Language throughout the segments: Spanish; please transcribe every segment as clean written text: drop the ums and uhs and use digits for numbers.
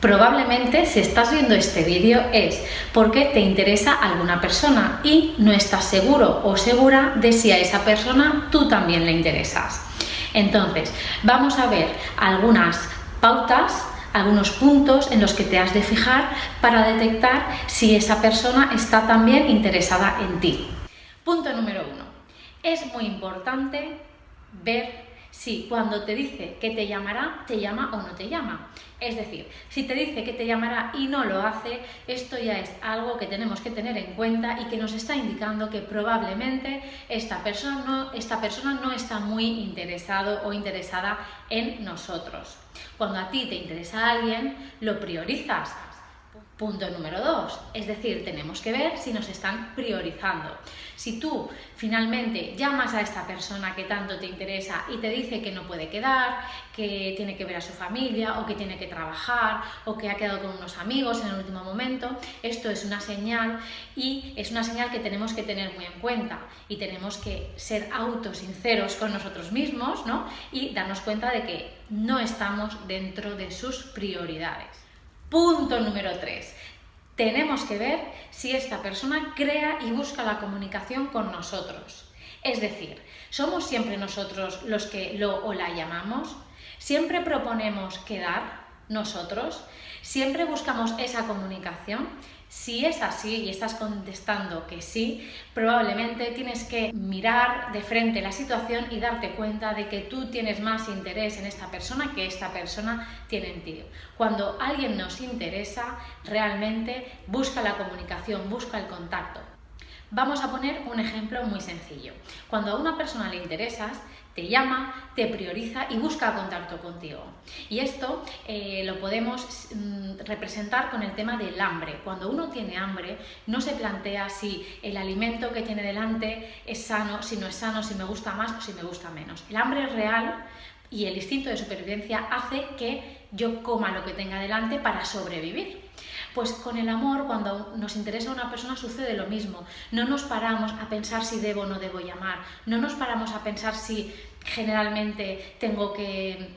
Probablemente si estás viendo este vídeo es porque te interesa alguna persona y no estás seguro o segura de si a esa persona tú también le interesas. Entonces, vamos a ver algunas pautas, algunos puntos en los que te has de fijar para detectar si esa persona está también interesada en ti. Punto número 1. Es muy importante ver si cuando te dice que te llamará, te llama o no te llama. Es decir, si te dice que te llamará y no lo hace, esto ya es algo que tenemos que tener en cuenta y que nos está indicando que probablemente esta persona no está muy interesado o interesada en nosotros. Cuando a ti te interesa alguien, lo priorizas. Punto número 2, es decir, tenemos que ver si nos están priorizando. Si tú finalmente llamas a esta persona que tanto te interesa y te dice que no puede quedar, que tiene que ver a su familia o que tiene que trabajar o que ha quedado con unos amigos en el último momento, esto es una señal y es una señal que tenemos que tener muy en cuenta y tenemos que ser autosinceros con nosotros mismos, ¿no? Y darnos cuenta de que no estamos dentro de sus prioridades. Punto número 3. Tenemos que ver si esta persona crea y busca la comunicación con nosotros. Es decir, ¿somos siempre nosotros los que lo o la llamamos? ¿Siempre proponemos quedar nosotros? ¿Siempre buscamos esa comunicación? Si es así y estás contestando que sí, probablemente tienes que mirar de frente la situación y darte cuenta de que tú tienes más interés en esta persona que esta persona tiene en ti. Cuando alguien nos interesa, realmente busca la comunicación, busca el contacto. Vamos a poner un ejemplo muy sencillo. Cuando a una persona le interesas, te llama, te prioriza y busca contacto contigo. Y esto lo podemos representar con el tema del hambre. Cuando uno tiene hambre, no se plantea si el alimento que tiene delante es sano, si no es sano, si me gusta más o si me gusta menos. El hambre real y el instinto de supervivencia hace que yo coma lo que tenga delante para sobrevivir. Pues con el amor, cuando nos interesa una persona, sucede lo mismo. No nos paramos a pensar si debo o no debo llamar. No nos paramos a pensar si generalmente tengo que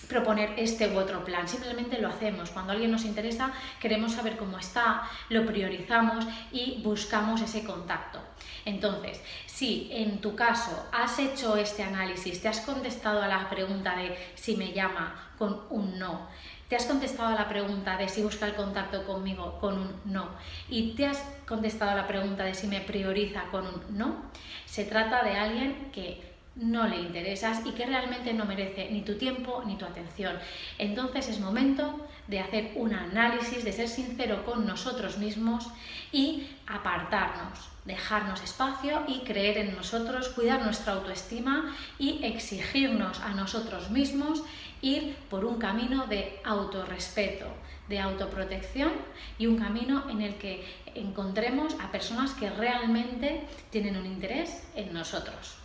proponer este u otro plan. Simplemente lo hacemos. Cuando alguien nos interesa, queremos saber cómo está, lo priorizamos y buscamos ese contacto. Entonces, si en tu caso has hecho este análisis, te has contestado a la pregunta de si me llama con un no, te has contestado a la pregunta de si busca el contacto conmigo con un no y te has contestado a la pregunta de si me prioriza con un no, se trata de alguien que no le interesas y que realmente no merece ni tu tiempo ni tu atención. Entonces es momento de hacer un análisis, de ser sincero con nosotros mismos y apartarnos, dejarnos espacio y creer en nosotros, cuidar nuestra autoestima y exigirnos a nosotros mismos ir por un camino de autorrespeto, de autoprotección y un camino en el que encontremos a personas que realmente tienen un interés en nosotros.